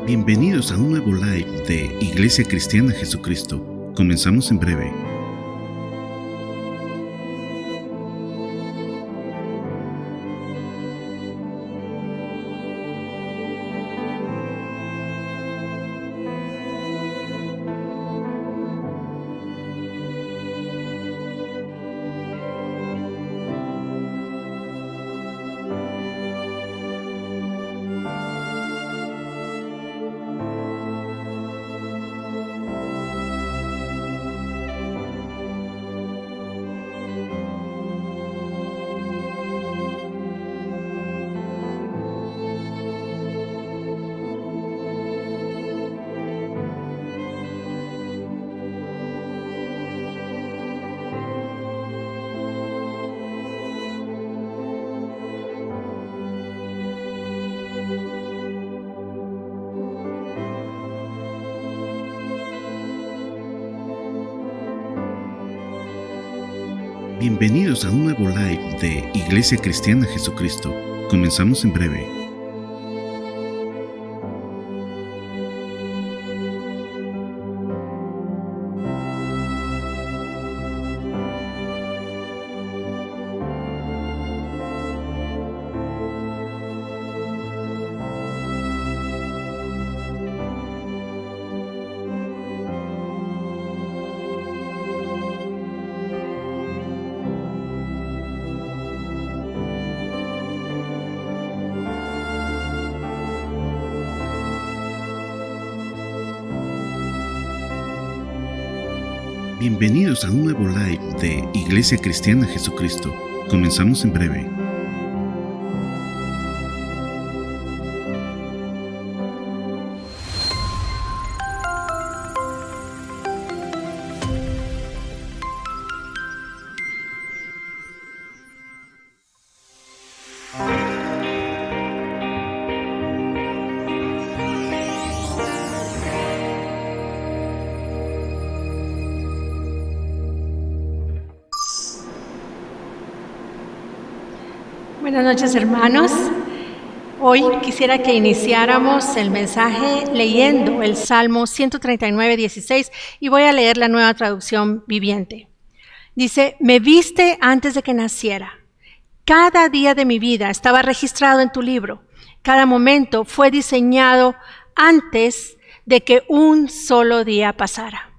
Bienvenidos a un nuevo live de Iglesia Cristiana Jesucristo. Comenzamos en breve. Bienvenidos a un nuevo live de Iglesia Cristiana Jesucristo. Comenzamos en breve. Bienvenidos a un nuevo live de Iglesia Cristiana Jesucristo. Comenzamos en breve. Buenas noches, hermanos. Hoy quisiera que iniciáramos el mensaje leyendo el Salmo 139, 16 y voy a leer la Nueva Traducción Viviente. Dice: me viste antes de que naciera. Cada día de mi vida estaba registrado en tu libro. Cada momento fue diseñado antes de que un solo día pasara.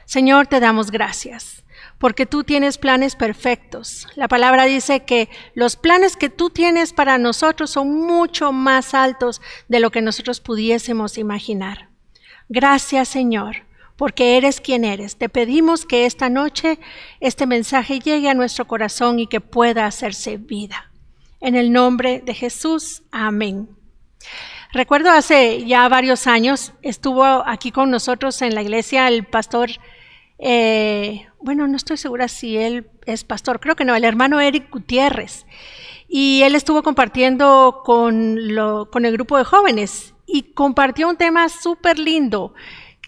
Señor, te damos gracias, porque tú tienes planes perfectos. La palabra dice que los planes que tú tienes para nosotros son mucho más altos de lo que nosotros pudiésemos imaginar. Gracias, Señor, porque eres quien eres. Te pedimos que esta noche este mensaje llegue a nuestro corazón y que pueda hacerse vida. En el nombre de Jesús, amén. Recuerdo hace ya varios años, estuvo aquí con nosotros en la iglesia el pastor, no estoy segura si él es pastor, creo que no, el hermano Eric Gutiérrez. Y él estuvo compartiendo con el grupo de jóvenes y compartió un tema súper lindo,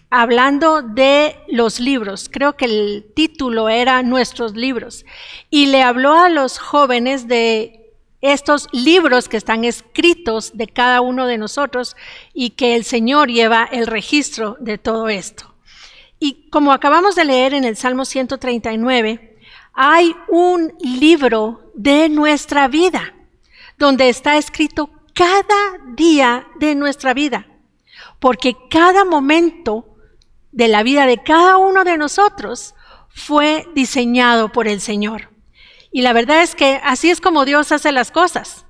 hablando de los libros. Creo que el título era Nuestros libros. Y le habló a los jóvenes de estos libros que están escritos de cada uno de nosotros y que el Señor lleva el registro de todo esto. Y como acabamos de leer en el Salmo 139, hay un libro de nuestra vida, donde está escrito cada día de nuestra vida, porque cada momento de la vida de cada uno de nosotros fue diseñado por el Señor. Y la verdad es que así es como Dios hace las cosas.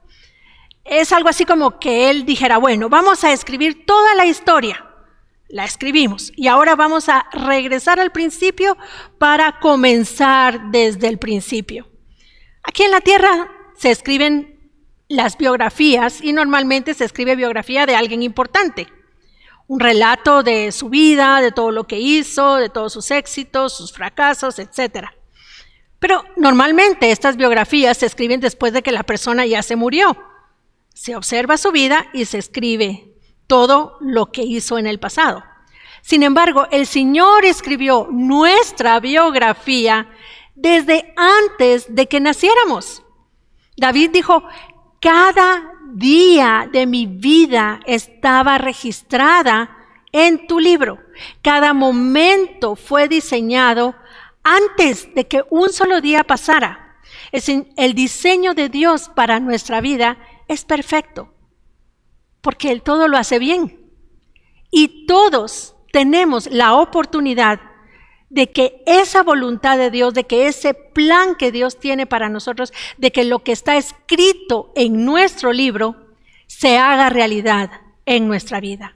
Es algo así como que Él dijera, bueno, vamos a escribir toda la historia. La escribimos y ahora vamos a regresar al principio para comenzar desde el principio. Aquí en la tierra se escriben las biografías y normalmente se escribe biografía de alguien importante. Un relato de su vida, de todo lo que hizo, de todos sus éxitos, sus fracasos, etc. Pero normalmente estas biografías se escriben después de que la persona ya se murió. Se observa su vida y se escribe todo lo que hizo en el pasado. Sin embargo, el Señor escribió nuestra biografía desde antes de que naciéramos. David dijo, cada día de mi vida estaba registrada en tu libro. Cada momento fue diseñado antes de que un solo día pasara. El diseño de Dios para nuestra vida es perfecto, porque Él todo lo hace bien. Y todos tenemos la oportunidad de que esa voluntad de Dios, de que ese plan que Dios tiene para nosotros, de que lo que está escrito en nuestro libro se haga realidad en nuestra vida.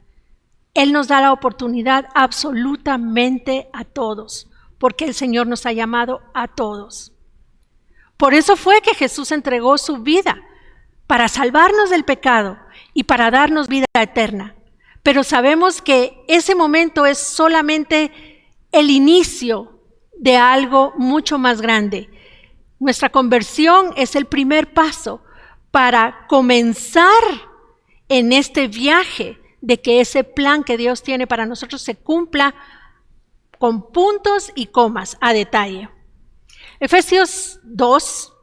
Él nos da la oportunidad absolutamente a todos, porque el Señor nos ha llamado a todos. Por eso fue que Jesús entregó su vida, para salvarnos del pecado y para darnos vida eterna. Pero sabemos que ese momento es solamente el inicio de algo mucho más grande. Nuestra conversión es el primer paso para comenzar en este viaje de que ese plan que Dios tiene para nosotros se cumpla con puntos y comas a detalle. Efesios 2,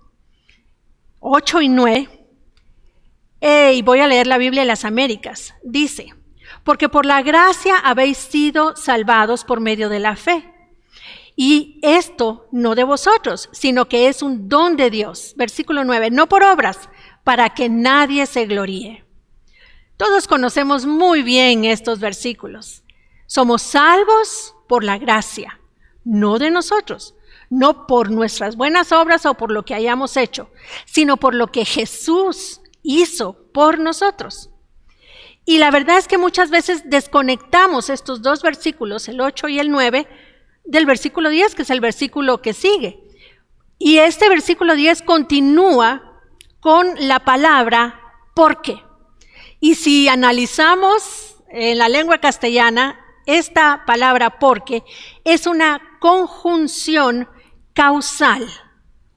8 y 9, y voy a leer la Biblia de las Américas, dice: porque por la gracia habéis sido salvados por medio de la fe. Y esto no de vosotros, sino que es un don de Dios. Versículo 9, no por obras, para que nadie se gloríe. Todos conocemos muy bien estos versículos. Somos salvos por la gracia, no de nosotros, no por nuestras buenas obras o por lo que hayamos hecho, sino por lo que Jesús hizo por nosotros. Y la verdad es que muchas veces desconectamos estos dos versículos, el 8 y el 9, del versículo 10, que es el versículo que sigue. Y este versículo 10 continúa con la palabra porque. Y si analizamos en la lengua castellana, esta palabra porque es una conjunción causal.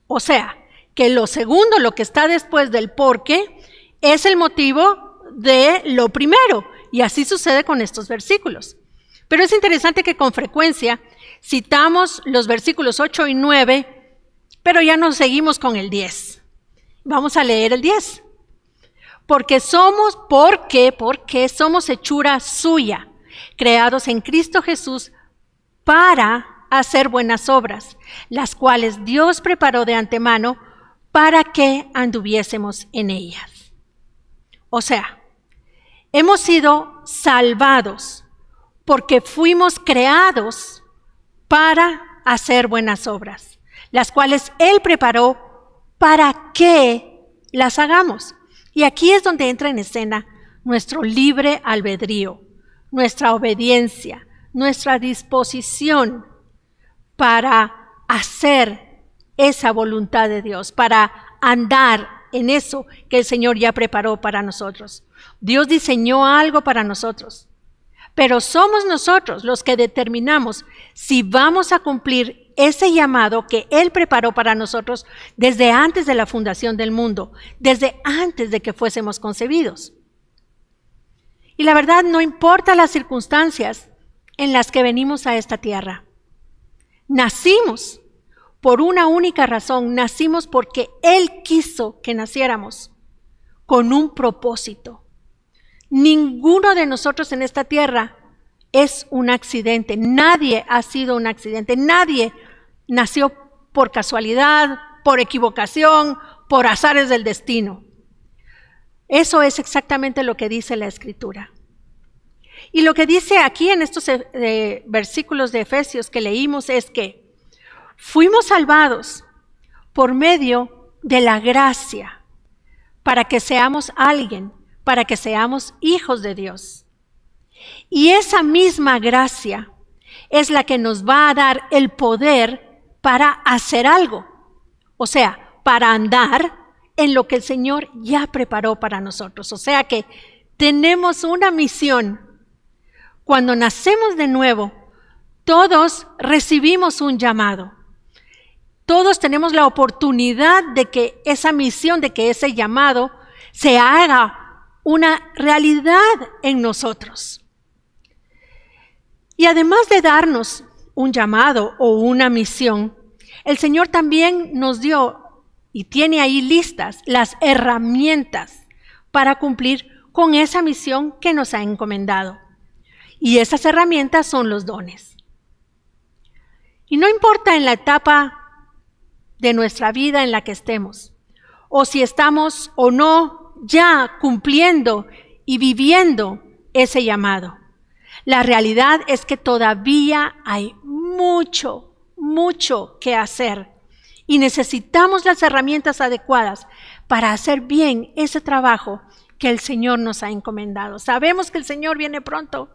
O sea, que lo segundo, lo que está después del porque, es el motivo de lo primero. Y así sucede con estos versículos. Pero es interesante que con frecuencia citamos los versículos 8 y 9, pero ya nos seguimos con el 10. Vamos a leer el 10. Porque somos hechura suya, creados en Cristo Jesús para hacer buenas obras, las cuales Dios preparó de antemano para que anduviésemos en ellas. O sea, hemos sido salvados porque fuimos creados para hacer buenas obras, las cuales Él preparó para que las hagamos. Y aquí es donde entra en escena nuestro libre albedrío, nuestra obediencia, nuestra disposición para hacer esa voluntad de Dios, para andar en eso que el Señor ya preparó para nosotros. Dios diseñó algo para nosotros, pero somos nosotros los que determinamos si vamos a cumplir ese llamado que Él preparó para nosotros desde antes de la fundación del mundo, desde antes de que fuésemos concebidos. Y la verdad, no importa las circunstancias en las que venimos a esta tierra. Nacimos por una única razón, nacimos porque Él quiso que naciéramos con un propósito. Ninguno de nosotros en esta tierra es un accidente, nadie ha sido un accidente, nadie nació por casualidad, por equivocación, por azares del destino. Eso es exactamente lo que dice la Escritura. Y lo que dice aquí en estos versículos de Efesios que leímos es que fuimos salvados por medio de la gracia para que seamos alguien, para que seamos hijos de Dios. Y esa misma gracia es la que nos va a dar el poder para hacer algo, o sea, para andar en lo que el Señor ya preparó para nosotros. O sea que tenemos una misión. Cuando nacemos de nuevo, todos recibimos un llamado. Todos tenemos la oportunidad de que esa misión, de que ese llamado se haga una realidad en nosotros. Y además de darnos un llamado o una misión, el Señor también nos dio y tiene ahí listas las herramientas para cumplir con esa misión que nos ha encomendado. Y esas herramientas son los dones. Y no importa en la etapa de nuestra vida en la que estemos, o si estamos o no ya cumpliendo y viviendo ese llamado. La realidad es que todavía hay mucho que hacer y necesitamos las herramientas adecuadas para hacer bien ese trabajo que el Señor nos ha encomendado. Sabemos que el Señor viene pronto,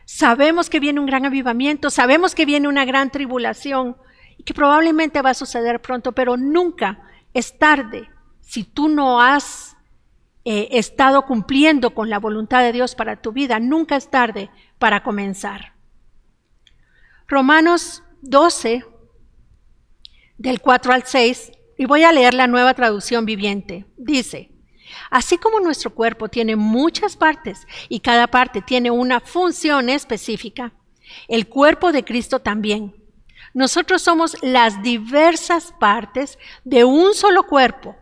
sabemos que viene un gran avivamiento, sabemos que viene una gran tribulación y que probablemente va a suceder pronto, pero nunca es tarde si tú no has estado cumpliendo con la voluntad de Dios para tu vida. Nunca es tarde para comenzar. Romanos 12, del 4 al 6, y voy a leer la Nueva Traducción Viviente. Dice: así como nuestro cuerpo tiene muchas partes y cada parte tiene una función específica, el cuerpo de Cristo también. Nosotros somos las diversas partes de un solo cuerpo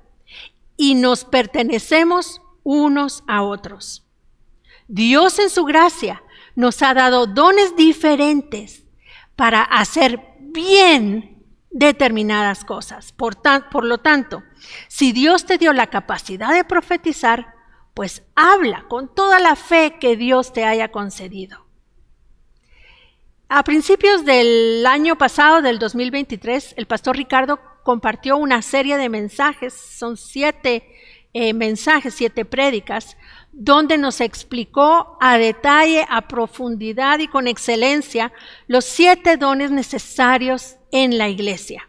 y nos pertenecemos unos a otros. Dios en su gracia nos ha dado dones diferentes para hacer bien determinadas cosas. Por lo tanto, si Dios te dio la capacidad de profetizar, pues habla con toda la fe que Dios te haya concedido. A principios del año pasado, del 2023, el pastor Ricardo compartió una serie de mensajes, son 7 mensajes, 7 prédicas, donde nos explicó a detalle, a profundidad y con excelencia los 7 dones necesarios en la iglesia.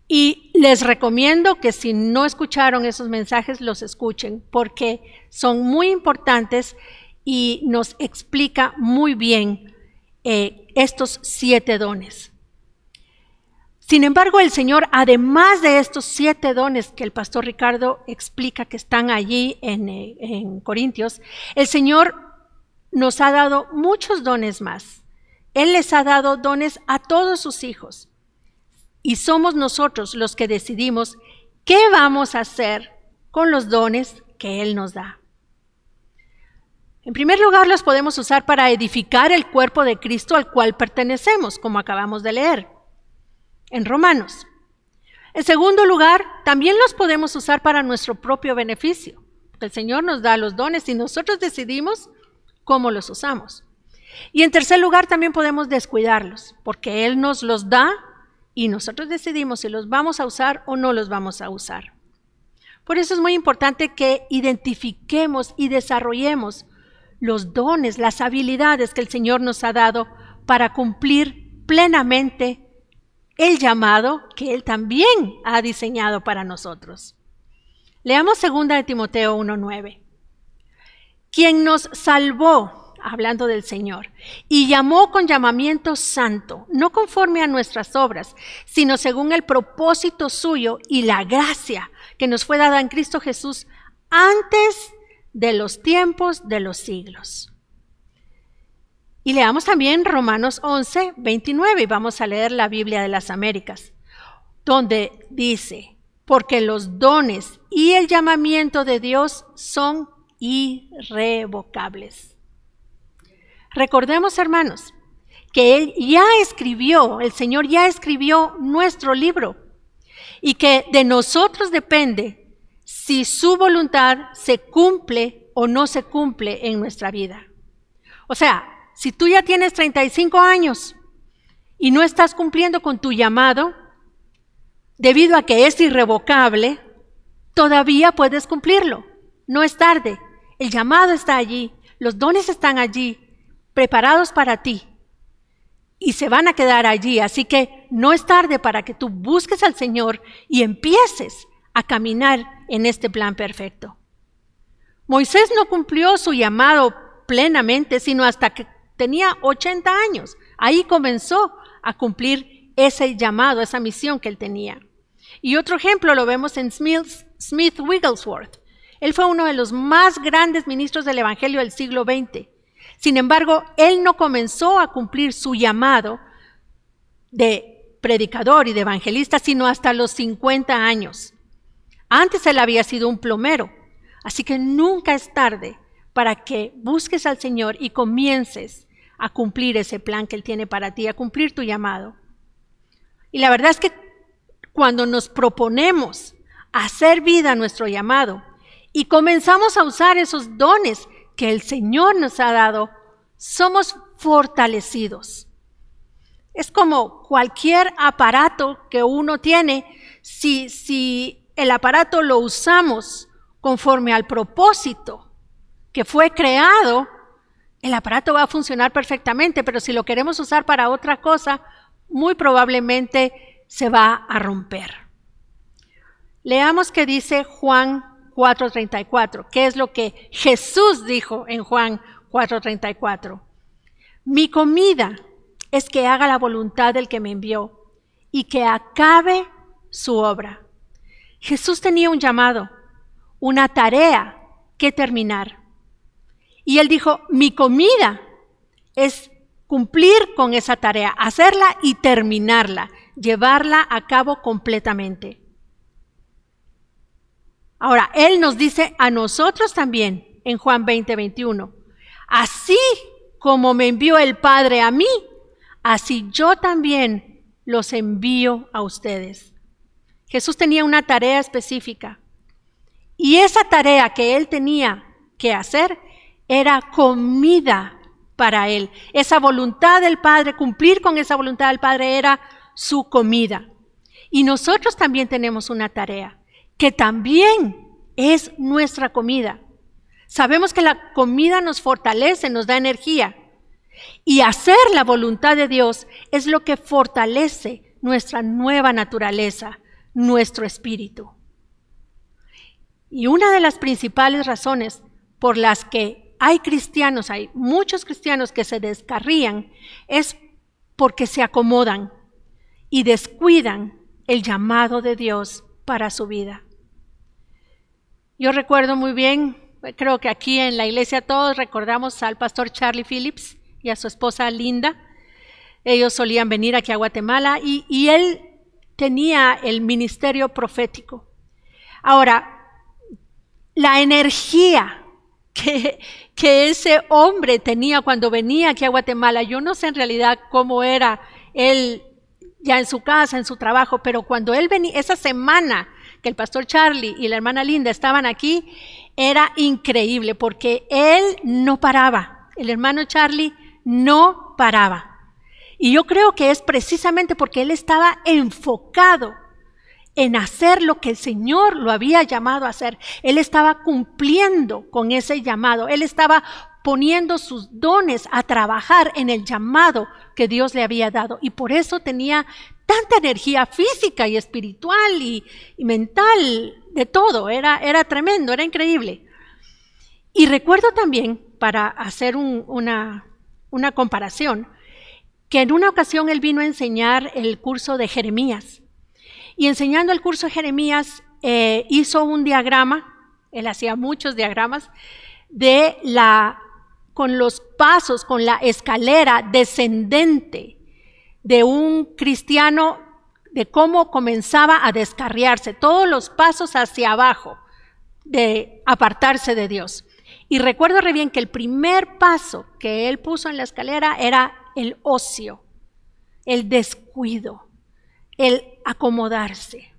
Y les recomiendo que si no escucharon esos mensajes, los escuchen, porque son muy importantes y nos explica muy bien estos 7 dones. Sin embargo, el Señor, además de estos 7 dones que el pastor Ricardo explica que están allí en Corintios, el Señor nos ha dado muchos dones más. Él les ha dado dones a todos sus hijos. Y somos nosotros los que decidimos qué vamos a hacer con los dones que Él nos da. En primer lugar, los podemos usar para edificar el cuerpo de Cristo al cual pertenecemos, como acabamos de leer en Romanos. En segundo lugar, también los podemos usar para nuestro propio beneficio. El Señor nos da los dones y nosotros decidimos cómo los usamos. Y en tercer lugar, también podemos descuidarlos, porque Él nos los da y nosotros decidimos si los vamos a usar o no los vamos a usar. Por eso es muy importante que identifiquemos y desarrollemos los dones, las habilidades que el Señor nos ha dado para cumplir plenamente el llamado que Él también ha diseñado para nosotros. Leamos 2 de Timoteo 1:9. Quien nos salvó, hablando del Señor, y llamó con llamamiento santo, no conforme a nuestras obras, sino según el propósito suyo y la gracia que nos fue dada en Cristo Jesús antes de los tiempos de los siglos. Y leamos también Romanos 11:29, y vamos a leer la Biblia de las Américas, donde dice: porque los dones y el llamamiento de Dios son irrevocables. Recordemos, hermanos, que el Señor ya escribió nuestro libro y que de nosotros depende si su voluntad se cumple o no se cumple en nuestra vida. O sea, si tú ya tienes 35 años y no estás cumpliendo con tu llamado, debido a que es irrevocable, todavía puedes cumplirlo. No es tarde. El llamado está allí, los dones están allí, preparados para ti. Y se van a quedar allí. Así que no es tarde para que tú busques al Señor y empieces a caminar en este plan perfecto. Moisés no cumplió su llamado plenamente, sino hasta que tenía 80 años. Ahí comenzó a cumplir ese llamado, esa misión que él tenía. Y otro ejemplo lo vemos en Smith Wigglesworth. Él fue uno de los más grandes ministros del Evangelio del siglo XX. Sin embargo, él no comenzó a cumplir su llamado de predicador y de evangelista, sino hasta los 50 años. Antes él había sido un plomero, así que nunca es tarde para que busques al Señor y comiences a cumplir ese plan que Él tiene para ti, a cumplir tu llamado. Y la verdad es que cuando nos proponemos hacer vida a nuestro llamado y comenzamos a usar esos dones que el Señor nos ha dado, somos fortalecidos. Es como cualquier aparato que uno tiene, si el aparato lo usamos conforme al propósito que fue creado, el aparato va a funcionar perfectamente, pero si lo queremos usar para otra cosa, muy probablemente se va a romper. Leamos qué dice Juan 4:34, qué es lo que Jesús dijo en Juan 4:34. Mi comida es que haga la voluntad del que me envió y que acabe su obra. Jesús tenía un llamado, una tarea que terminar. Y Él dijo, mi comida es cumplir con esa tarea, hacerla y terminarla, llevarla a cabo completamente. Ahora, Él nos dice a nosotros también en Juan 20:21, así como me envió el Padre a mí, así yo también los envío a ustedes. Jesús tenía una tarea específica y esa tarea que Él tenía que hacer era comida para Él. Esa voluntad del Padre, cumplir con esa voluntad del Padre era su comida. Y nosotros también tenemos una tarea que también es nuestra comida. Sabemos que la comida nos fortalece, nos da energía. Y hacer la voluntad de Dios es lo que fortalece nuestra nueva naturaleza, nuestro espíritu. Y una de las principales razones por las que hay muchos cristianos que se descarrían, es porque se acomodan y descuidan el llamado de Dios para su vida. Yo recuerdo muy bien, creo que aquí en la iglesia todos recordamos al pastor Charlie Phillips y a su esposa Linda. Ellos solían venir aquí a Guatemala y él tenía el ministerio profético. Ahora, la energía que ese hombre tenía cuando venía aquí a Guatemala, yo no sé en realidad cómo era él ya en su casa, en su trabajo, pero cuando él venía, esa semana que el pastor Charlie y la hermana Linda estaban aquí, era increíble porque él no paraba, el hermano Charlie no paraba. Y yo creo que es precisamente porque él estaba enfocado en hacer lo que el Señor lo había llamado a hacer. Él estaba cumpliendo con ese llamado. Él estaba poniendo sus dones a trabajar en el llamado que Dios le había dado. Y por eso tenía tanta energía física y espiritual y mental, de todo. Era tremendo, era increíble. Y recuerdo también, para hacer una comparación, que en una ocasión él vino a enseñar el curso de Jeremías. Y enseñando el curso de Jeremías, hizo un diagrama, él hacía muchos diagramas, con los pasos, con la escalera descendente de un cristiano, de cómo comenzaba a descarriarse, todos los pasos hacia abajo, de apartarse de Dios. Y recuerdo re bien que el primer paso que él puso en la escalera era el ocio, el descuido, el acomodarse.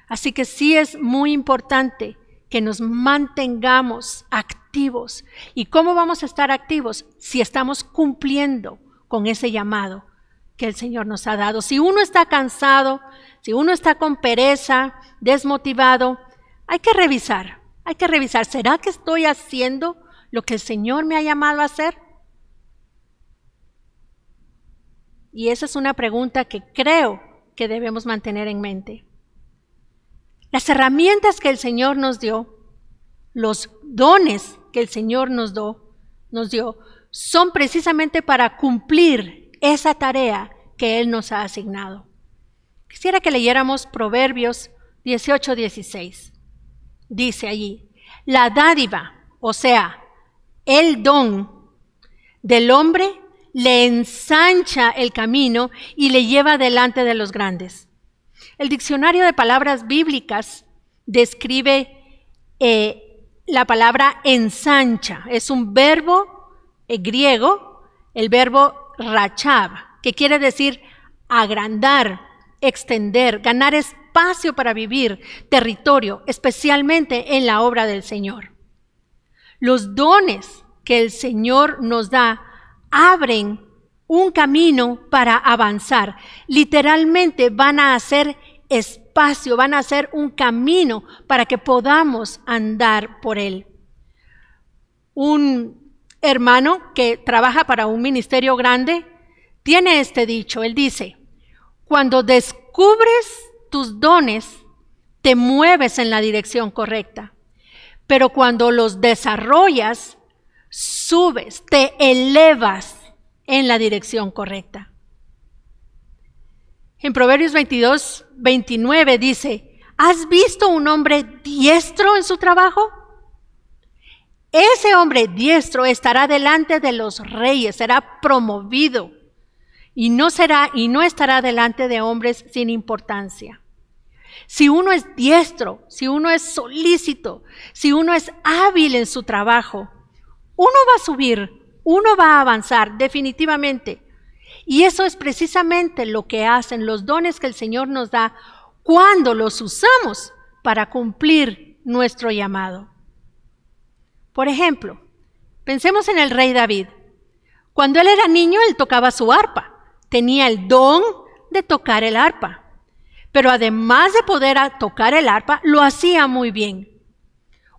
Así que sí es muy importante que nos mantengamos activos. ¿Y cómo vamos a estar activos? Si estamos cumpliendo con ese llamado que el Señor nos ha dado. Si uno está cansado, si uno está con pereza, desmotivado, hay que revisar. ¿Será que estoy haciendo lo que el Señor me ha llamado a hacer? Y esa es una pregunta que creo que debemos mantener en mente. Las herramientas que el Señor nos dio, los dones que el Señor nos dio, son precisamente para cumplir esa tarea que Él nos ha asignado. Quisiera que leyéramos Proverbios 18:16. Dice allí, la dádiva, o sea, el don del hombre le ensancha el camino y le lleva delante de los grandes. El diccionario de palabras bíblicas describe la palabra ensancha. Es un verbo griego, el verbo rachab, que quiere decir agrandar, extender, ganar espacio para vivir, territorio, especialmente en la obra del Señor. Los dones que el Señor nos da abren un camino para avanzar. Literalmente van a hacer espacio, van a hacer un camino para que podamos andar por él. Un hermano que trabaja para un ministerio grande tiene este dicho. Él dice: cuando descubres tus dones, te mueves en la dirección correcta, pero cuando los desarrollas, subes, te elevas en la dirección correcta. En Proverbios 22:29 dice: ¿has visto un hombre diestro en su trabajo? Ese hombre diestro estará delante de los reyes, será promovido y no estará delante de hombres sin importancia. Si uno es diestro, si uno es solícito, si uno es hábil en su trabajo, uno va a subir, uno va a avanzar definitivamente. Y eso es precisamente lo que hacen los dones que el Señor nos da cuando los usamos para cumplir nuestro llamado. Por ejemplo, pensemos en el rey David. Cuando él era niño, él tocaba su arpa. Tenía el don de tocar el arpa. Pero además de poder tocar el arpa, lo hacía muy bien.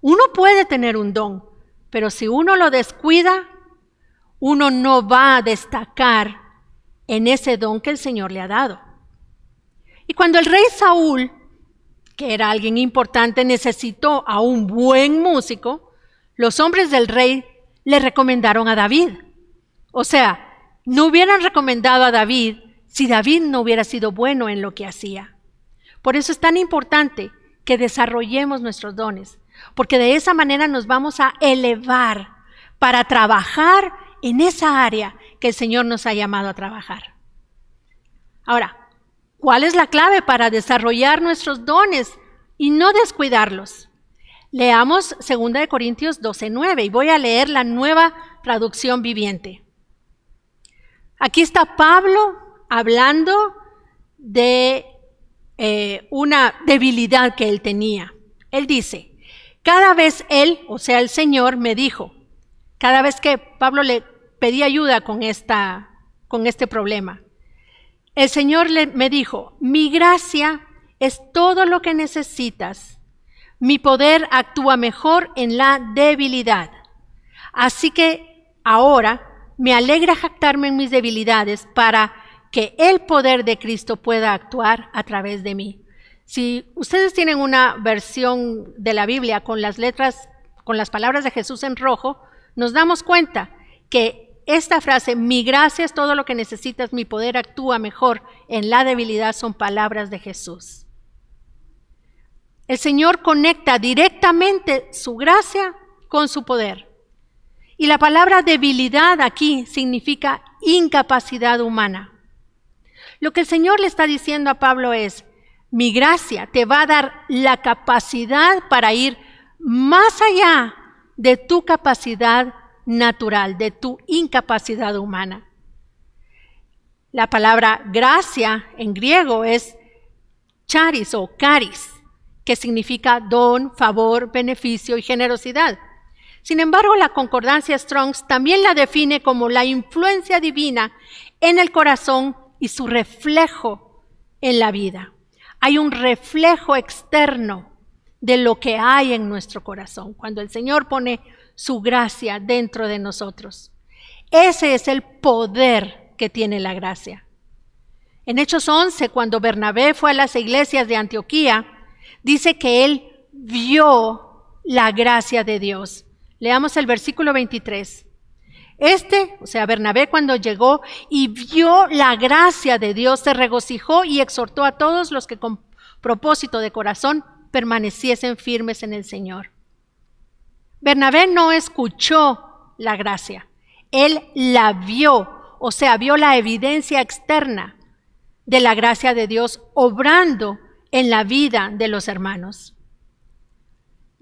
Uno puede tener un don, pero si uno lo descuida, uno no va a destacar en ese don que el Señor le ha dado. Y cuando el rey Saúl, que era alguien importante, necesitó a un buen músico, los hombres del rey le recomendaron a David. O sea, no hubieran recomendado a David si David no hubiera sido bueno en lo que hacía. Por eso es tan importante que desarrollemos nuestros dones, porque de esa manera nos vamos a elevar para trabajar en esa área que el Señor nos ha llamado a trabajar. Ahora, ¿cuál es la clave para desarrollar nuestros dones y no descuidarlos? Leamos 2 Corintios 12:9 y voy a leer la Nueva Traducción Viviente. Aquí está Pablo hablando de una debilidad que él tenía. Él dice: cada vez él, o sea el Señor, me dijo, cada vez que Pablo le pedía ayuda con este problema, el Señor me dijo: mi gracia es todo lo que necesitas. Mi poder actúa mejor en la debilidad. Así que ahora me alegra jactarme en mis debilidades para que el poder de Cristo pueda actuar a través de mí. Si ustedes tienen una versión de la Biblia con las letras, con las palabras de Jesús en rojo, nos damos cuenta que esta frase, mi gracia es todo lo que necesitas, mi poder actúa mejor en la debilidad, son palabras de Jesús. El Señor conecta directamente su gracia con su poder. Y la palabra debilidad aquí significa incapacidad humana. Lo que el Señor le está diciendo a Pablo es: mi gracia te va a dar la capacidad para ir más allá de tu capacidad natural, de tu incapacidad humana. La palabra gracia en griego es charis o charis, que significa don, favor, beneficio y generosidad. Sin embargo, la concordancia Strong's también la define como la influencia divina en el corazón y su reflejo en la vida. Hay un reflejo externo de lo que hay en nuestro corazón cuando el Señor pone su gracia dentro de nosotros. Ese es el poder que tiene la gracia. En Hechos 11, cuando Bernabé fue a las iglesias de Antioquía, dice que él vio la gracia de Dios. Leamos el versículo 23. O sea, Bernabé, cuando llegó y vio la gracia de Dios, se regocijó y exhortó a todos los que con propósito de corazón permaneciesen firmes en el Señor. Bernabé no escuchó la gracia, él la vio, o sea, vio la evidencia externa de la gracia de Dios obrando en la vida de los hermanos.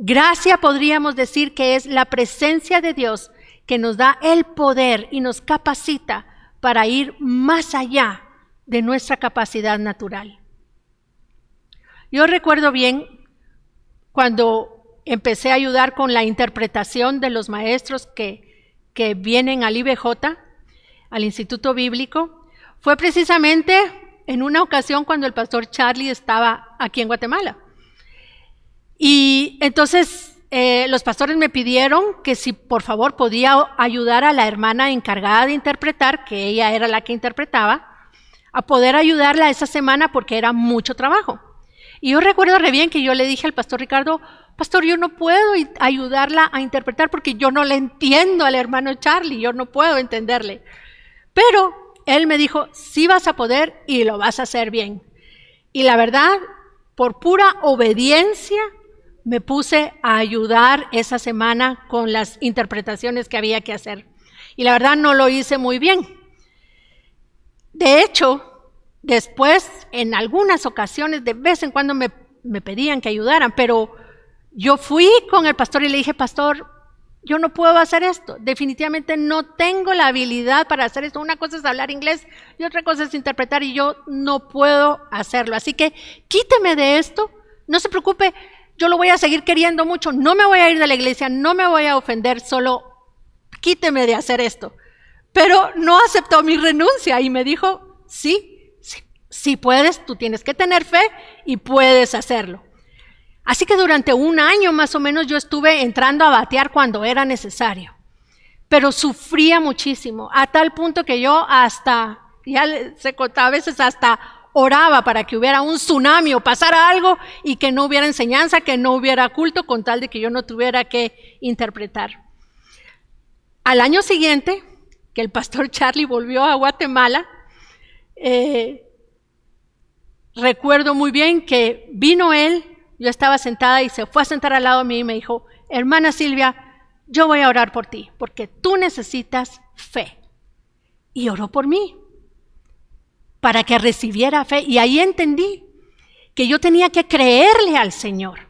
Gracia podríamos decir que es la presencia de Dios que nos da el poder y nos capacita para ir más allá de nuestra capacidad natural. Yo recuerdo bien cuando empecé a ayudar con la interpretación de los maestros que vienen al IBJ, al Instituto Bíblico. Fue precisamente en una ocasión cuando el pastor Charlie estaba aquí en Guatemala. Y entonces los pastores me pidieron que si por favor podía ayudar a la hermana encargada de interpretar, que ella era la que interpretaba, a poder ayudarla esa semana porque era mucho trabajo. Y yo recuerdo re bien que yo le dije al pastor Ricardo: pastor, yo no puedo ayudarla a interpretar porque yo no le entiendo al hermano Charlie, yo no puedo entenderle. Pero él me dijo: sí vas a poder y lo vas a hacer bien. Y la verdad, por pura obediencia, me puse a ayudar esa semana con las interpretaciones que había que hacer. Y la verdad no lo hice muy bien. De hecho, después, en algunas ocasiones, de vez en cuando me pedían que ayudaran, pero yo fui con el pastor y le dije: pastor, yo no puedo hacer esto, definitivamente no tengo la habilidad para hacer esto. Una cosa es hablar inglés y otra cosa es interpretar, y yo no puedo hacerlo. Así que quíteme de esto, no se preocupe, yo lo voy a seguir queriendo mucho, no me voy a ir de la iglesia, no me voy a ofender, solo quíteme de hacer esto. Pero no aceptó mi renuncia y me dijo: sí puedes, tú tienes que tener fe y puedes hacerlo. Así que durante un año más o menos yo estuve entrando a batear cuando era necesario, pero sufría muchísimo, a tal punto que yo hasta, ya se contaba, a veces hasta oraba para que hubiera un tsunami o pasara algo y que no hubiera enseñanza, que no hubiera culto, con tal de que yo no tuviera que interpretar. Al año siguiente, que el pastor Charlie volvió a Guatemala, recuerdo muy bien que vino él, yo estaba sentada y se fue a sentar al lado de mí y me dijo: hermana Silvia, yo voy a orar por ti porque tú necesitas fe. Y oró por mí para que recibiera fe, y ahí entendí que yo tenía que creerle al Señor.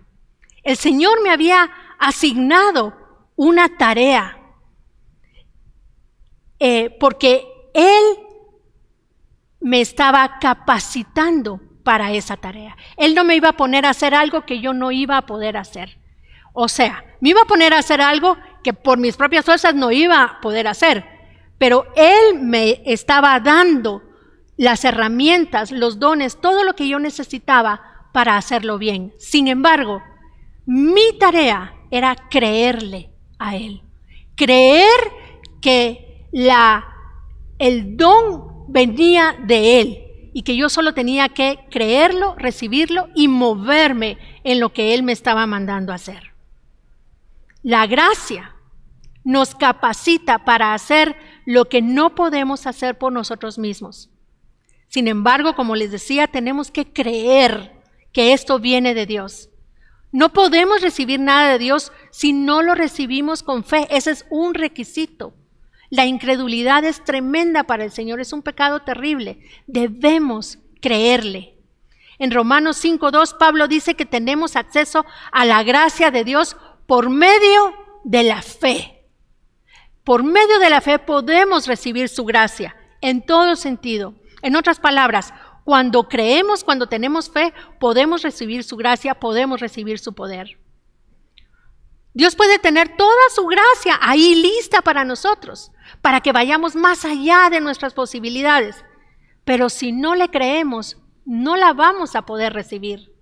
El Señor me había asignado una tarea, porque Él me estaba capacitando para esa tarea. Él no me iba a poner a hacer algo que yo no iba a poder hacer. O sea, me iba a poner a hacer algo que por mis propias fuerzas no iba a poder hacer, pero Él me estaba dando las herramientas, los dones, todo lo que yo necesitaba para hacerlo bien. Sin embargo, mi tarea era creerle a Él, creer que el don venía de Él y que yo solo tenía que creerlo, recibirlo y moverme en lo que Él me estaba mandando a hacer. La gracia nos capacita para hacer lo que no podemos hacer por nosotros mismos. Sin embargo, como les decía, tenemos que creer que esto viene de Dios. No podemos recibir nada de Dios si no lo recibimos con fe. Ese es un requisito. La incredulidad es tremenda para el Señor, es un pecado terrible. Debemos creerle. En Romanos 5:2, Pablo dice que tenemos acceso a la gracia de Dios por medio de la fe. Por medio de la fe podemos recibir su gracia en todo sentido. En otras palabras, cuando creemos, cuando tenemos fe, podemos recibir su gracia, podemos recibir su poder. Dios puede tener toda su gracia ahí lista para nosotros, para que vayamos más allá de nuestras posibilidades. Pero si no le creemos, no la vamos a poder recibir.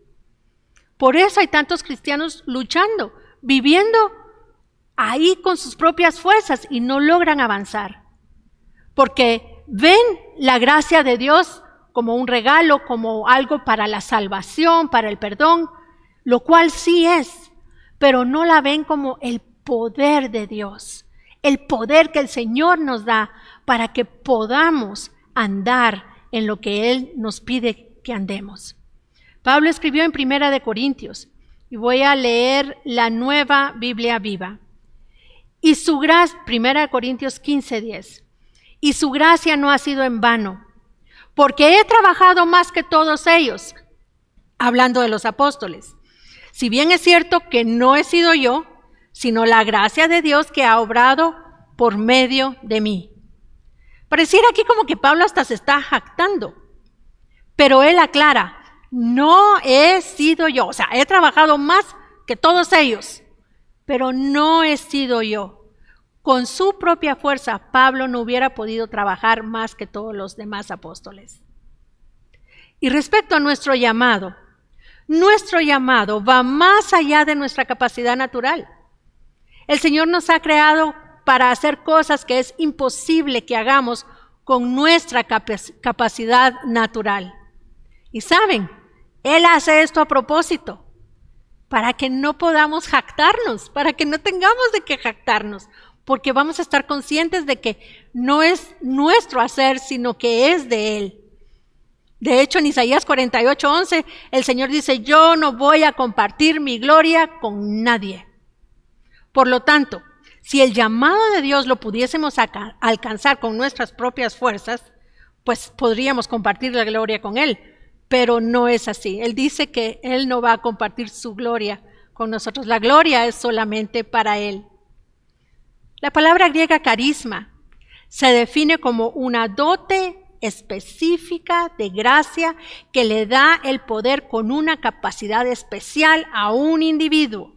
Por eso hay tantos cristianos luchando, viviendo ahí con sus propias fuerzas y no logran avanzar. Porque ven la gracia de Dios como un regalo, como algo para la salvación, para el perdón, lo cual sí es, pero no la ven como el poder de Dios, el poder que el Señor nos da para que podamos andar en lo que Él nos pide que andemos. Pablo escribió en 1 Corintios, y voy a leer la Nueva Biblia Viva. Y su gracia, 1 Corintios 15:10, y su gracia no ha sido en vano, porque he trabajado más que todos ellos, hablando de los apóstoles, Si bien es cierto que no he sido yo, sino la gracia de Dios que ha obrado por medio de mí. Pareciera aquí como que Pablo hasta se está jactando, pero él aclara, no he sido yo, o sea, he trabajado más que todos ellos, pero no he sido yo. Con su propia fuerza, Pablo no hubiera podido trabajar más que todos los demás apóstoles. Y respecto a nuestro llamado va más allá de nuestra capacidad natural. El Señor nos ha creado para hacer cosas que es imposible que hagamos con nuestra capacidad natural. Y saben, Él hace esto a propósito, para que no podamos jactarnos, para que no tengamos de qué jactarnos, porque vamos a estar conscientes de que no es nuestro hacer, sino que es de Él. De hecho, en Isaías 48:11, el Señor dice, yo no voy a compartir mi gloria con nadie. Por lo tanto, si el llamado de Dios lo pudiésemos alcanzar con nuestras propias fuerzas, pues podríamos compartir la gloria con Él, pero no es así. Él dice que Él no va a compartir su gloria con nosotros. La gloria es solamente para Él. La palabra griega carisma se define como una dote específica de gracia que le da el poder con una capacidad especial a un individuo.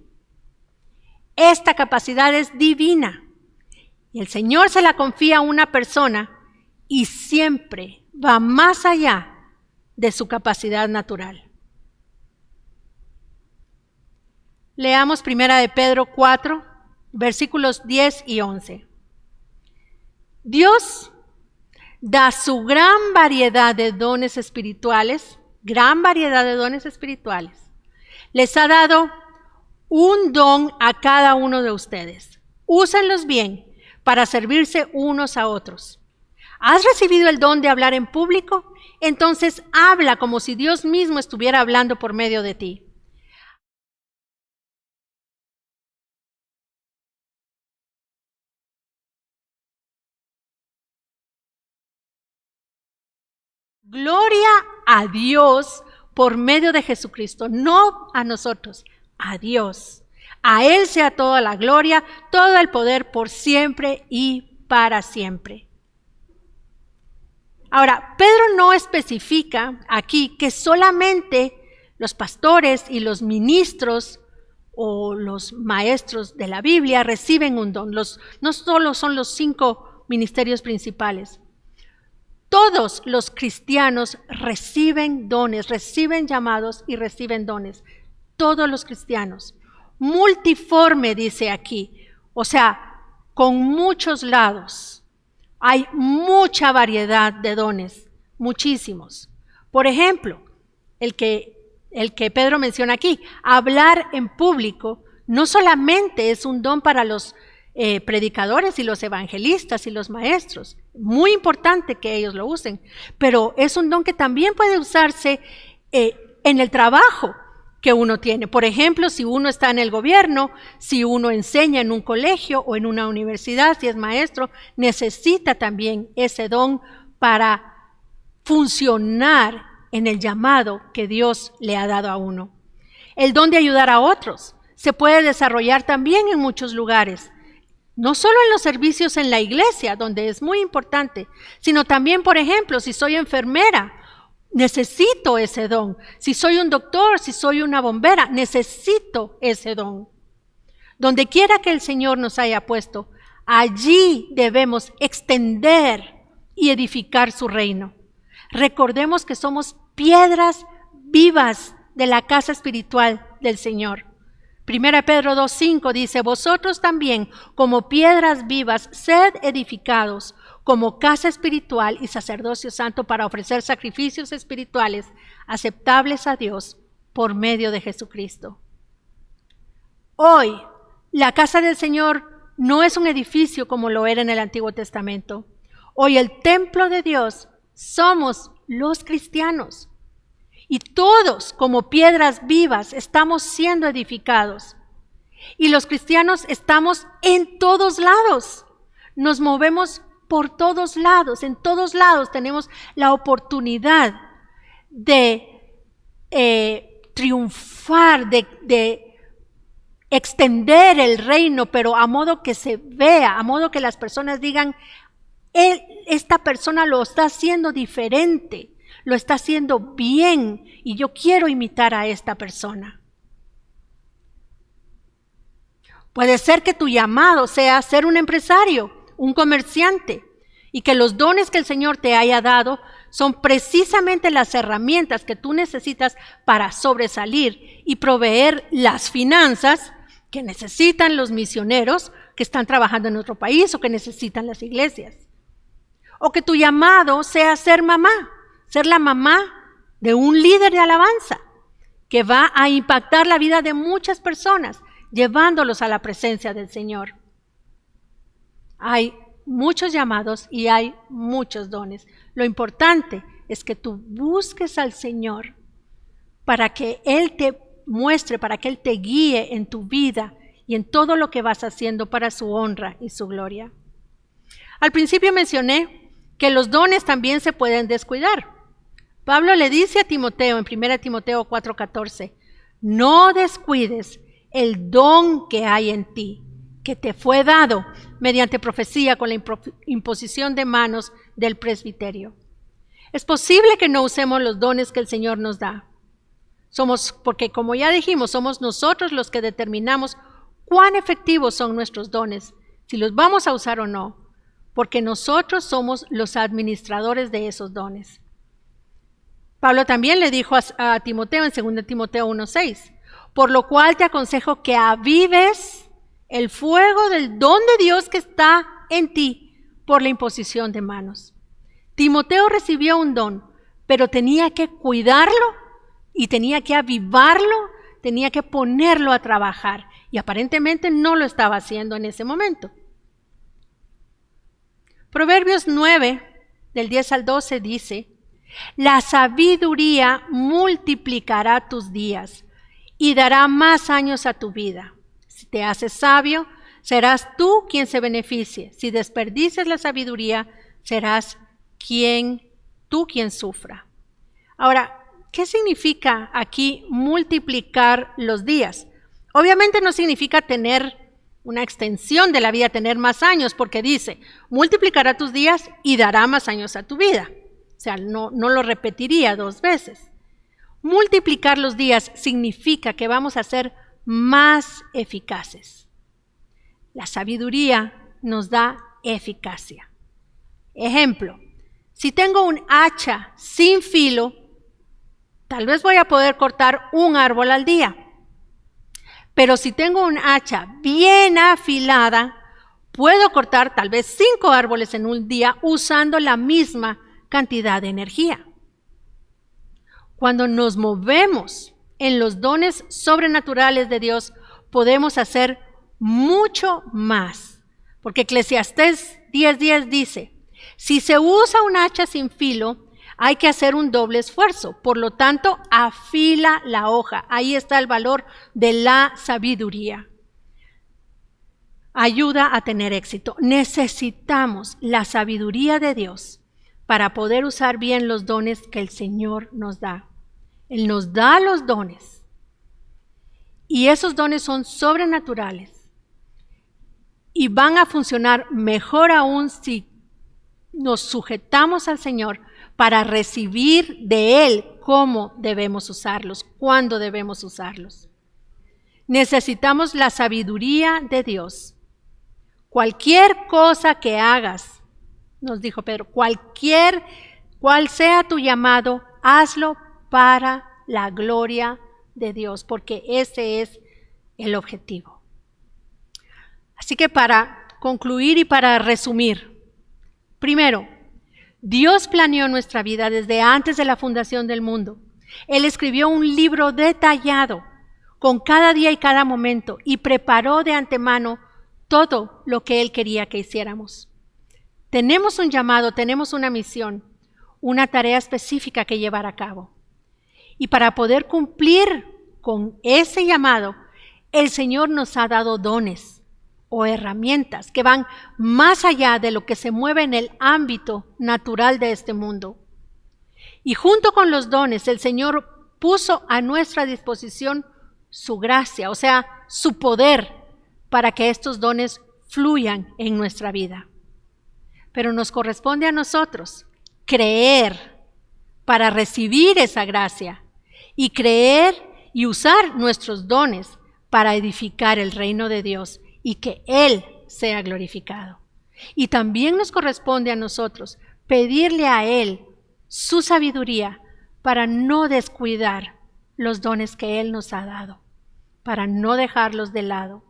Esta capacidad es divina y el Señor se la confía a una persona y siempre va más allá de su capacidad natural. Leamos 1 Pedro 4, versículos 10 y 11. Dios da su gran variedad de dones espirituales, les ha dado un don a cada uno de ustedes. Úsenlos bien para servirse unos a otros. ¿Has recibido el don de hablar en público? Entonces habla como si Dios mismo estuviera hablando por medio de ti. Gloria a Dios por medio de Jesucristo, no a nosotros, a Dios. A Él sea toda la gloria, todo el poder por siempre y para siempre. Ahora, Pedro no especifica aquí que solamente los pastores y los ministros o los maestros de la Biblia reciben un don. No solo son los 5 ministerios principales. Todos los cristianos reciben dones, reciben llamados y reciben dones. Todos los cristianos. Multiforme dice aquí, o sea, con muchos lados. Hay mucha variedad de dones, muchísimos. Por ejemplo, el que Pedro menciona aquí, hablar en público no solamente es un don para los predicadores y los evangelistas y los maestros, muy importante que ellos lo usen, pero es un don que también puede usarse en el trabajo que uno tiene. Por ejemplo, si uno está en el gobierno, si uno enseña en un colegio o en una universidad, si es maestro, necesita también ese don para funcionar en el llamado que Dios le ha dado a uno. El don de ayudar a otros se puede desarrollar también en muchos lugares. No solo en los servicios en la iglesia, donde es muy importante, sino también, por ejemplo, si soy enfermera, necesito ese don. Si soy un doctor, si soy una bombera, necesito ese don. Donde quiera que el Señor nos haya puesto, allí debemos extender y edificar su reino. Recordemos que somos piedras vivas de la casa espiritual del Señor. 1 Pedro 2:5 dice, vosotros también, como piedras vivas, sed edificados como casa espiritual y sacerdocio santo para ofrecer sacrificios espirituales aceptables a Dios por medio de Jesucristo. Hoy, la casa del Señor no es un edificio como lo era en el Antiguo Testamento. Hoy el templo de Dios somos los cristianos. Y todos, como piedras vivas, estamos siendo edificados. Y los cristianos estamos en todos lados. Nos movemos por todos lados. En todos lados tenemos la oportunidad de triunfar, de extender el reino, pero a modo que se vea, a modo que las personas digan, esta persona lo está haciendo diferente, lo está haciendo bien y yo quiero imitar a esta persona. Puede ser que tu llamado sea ser un empresario, un comerciante, y que los dones que el Señor te haya dado son precisamente las herramientas que tú necesitas para sobresalir y proveer las finanzas que necesitan los misioneros que están trabajando en nuestro país o que necesitan las iglesias. O que tu llamado sea ser mamá, ser la mamá de un líder de alabanza que va a impactar la vida de muchas personas, llevándolos a la presencia del Señor. Hay muchos llamados y hay muchos dones. Lo importante es que tú busques al Señor para que Él te muestre, para que Él te guíe en tu vida y en todo lo que vas haciendo para su honra y su gloria. Al principio mencioné que los dones también se pueden descuidar. Pablo le dice a Timoteo en 1 Timoteo 4:14, no descuides el don que hay en ti, que te fue dado mediante profecía con la imposición de manos del presbiterio. Es posible que no usemos los dones que el Señor nos da. Porque como ya dijimos, somos nosotros los que determinamos cuán efectivos son nuestros dones, si los vamos a usar o no, porque nosotros somos los administradores de esos dones. Pablo también le dijo a Timoteo en 2 Timoteo 1:6, por lo cual te aconsejo que avives el fuego del don de Dios que está en ti por la imposición de manos. Timoteo recibió un don, pero tenía que cuidarlo y tenía que avivarlo, tenía que ponerlo a trabajar y aparentemente no lo estaba haciendo en ese momento. Proverbios 9, del 10 al 12 dice, la sabiduría multiplicará tus días y dará más años a tu vida. Si te haces sabio, serás tú quien se beneficie. Si desperdicias la sabiduría, serás tú quien sufra. Ahora, ¿qué significa aquí multiplicar los días? Obviamente no significa tener una extensión de la vida, tener más años, porque dice, multiplicará tus días y dará más años a tu vida. O sea, no lo repetiría 2 veces. Multiplicar los días significa que vamos a ser más eficaces. La sabiduría nos da eficacia. Ejemplo, si tengo un hacha sin filo, tal vez voy a poder cortar un árbol al día. Pero si tengo un hacha bien afilada, puedo cortar tal vez 5 árboles en un día usando la misma cantidad de energía. Cuando nos movemos en los dones sobrenaturales de Dios, podemos hacer mucho más. Porque Eclesiastés 10:10 dice, si se usa un hacha sin filo, hay que hacer un doble esfuerzo. Por lo tanto, afila la hoja. Ahí está el valor de la sabiduría. Ayuda a tener éxito. Necesitamos la sabiduría de Dios para poder usar bien los dones que el Señor nos da. Él nos da los dones. Y esos dones son sobrenaturales. Y van a funcionar mejor aún si nos sujetamos al Señor para recibir de Él cómo debemos usarlos, cuándo debemos usarlos. Necesitamos la sabiduría de Dios. Cualquier cosa que hagas, nos dijo Pedro, cual sea tu llamado, hazlo para la gloria de Dios, porque ese es el objetivo. Así que para concluir y para resumir, primero, Dios planeó nuestra vida desde antes de la fundación del mundo. Él escribió un libro detallado con cada día y cada momento y preparó de antemano todo lo que Él quería que hiciéramos. Tenemos un llamado, tenemos una misión, una tarea específica que llevar a cabo. Y para poder cumplir con ese llamado, el Señor nos ha dado dones o herramientas que van más allá de lo que se mueve en el ámbito natural de este mundo. Y junto con los dones, el Señor puso a nuestra disposición su gracia, o sea, su poder para que estos dones fluyan en nuestra vida. Pero nos corresponde a nosotros creer para recibir esa gracia y creer y usar nuestros dones para edificar el reino de Dios y que Él sea glorificado. Y también nos corresponde a nosotros pedirle a Él su sabiduría para no descuidar los dones que Él nos ha dado, para no dejarlos de lado.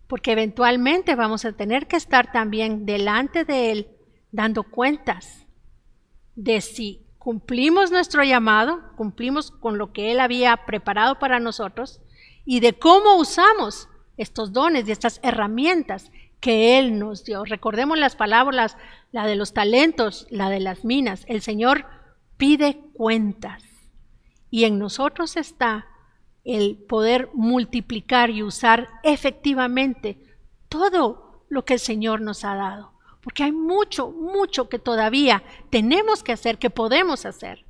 Porque eventualmente vamos a tener que estar también delante de Él dando cuentas de si cumplimos nuestro llamado, cumplimos con lo que Él había preparado para nosotros y de cómo usamos estos dones y estas herramientas que Él nos dio. Recordemos las palabras, la de los talentos, la de las minas. El Señor pide cuentas y en nosotros está el poder multiplicar y usar efectivamente todo lo que el Señor nos ha dado. Porque hay mucho, mucho que todavía tenemos que hacer, que podemos hacer.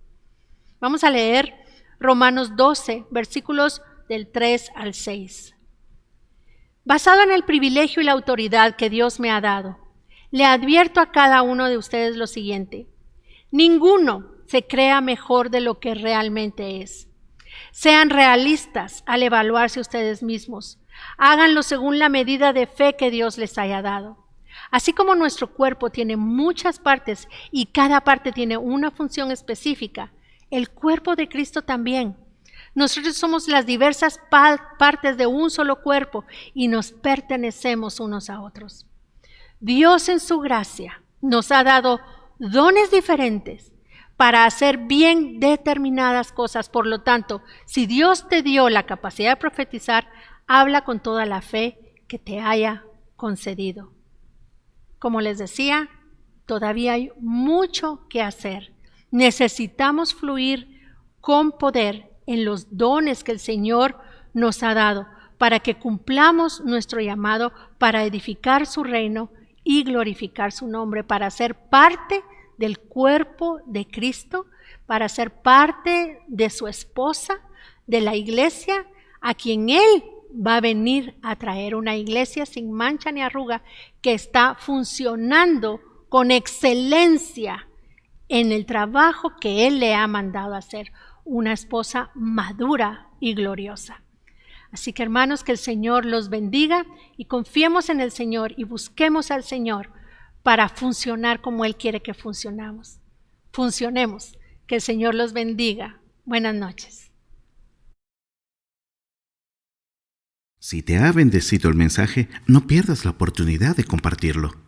Vamos a leer Romanos 12, versículos del 3 al 6. Basado en el privilegio y la autoridad que Dios me ha dado, le advierto a cada uno de ustedes lo siguiente: ninguno se crea mejor de lo que realmente es. Sean realistas al evaluarse ustedes mismos. Háganlo según la medida de fe que Dios les haya dado. Así como nuestro cuerpo tiene muchas partes y cada parte tiene una función específica, el cuerpo de Cristo también. Nosotros somos las diversas partes de un solo cuerpo y nos pertenecemos unos a otros. Dios en su gracia nos ha dado dones diferentes para hacer bien determinadas cosas. Por lo tanto, si Dios te dio la capacidad de profetizar, habla con toda la fe que te haya concedido. Como les decía, todavía hay mucho que hacer. Necesitamos fluir con poder en los dones que el Señor nos ha dado para que cumplamos nuestro llamado para edificar su reino y glorificar su nombre, para ser parte del cuerpo de Cristo, para ser parte de su esposa, de la iglesia, a quien Él va a venir a traer, una iglesia sin mancha ni arruga, que está funcionando con excelencia en el trabajo que Él le ha mandado hacer, una esposa madura y gloriosa. Así que, hermanos, que el Señor los bendiga y confiemos en el Señor y busquemos al Señor para funcionar como Él quiere que funcionemos. Funcionemos. Que el Señor los bendiga. Buenas noches. Si te ha bendecido el mensaje, no pierdas la oportunidad de compartirlo.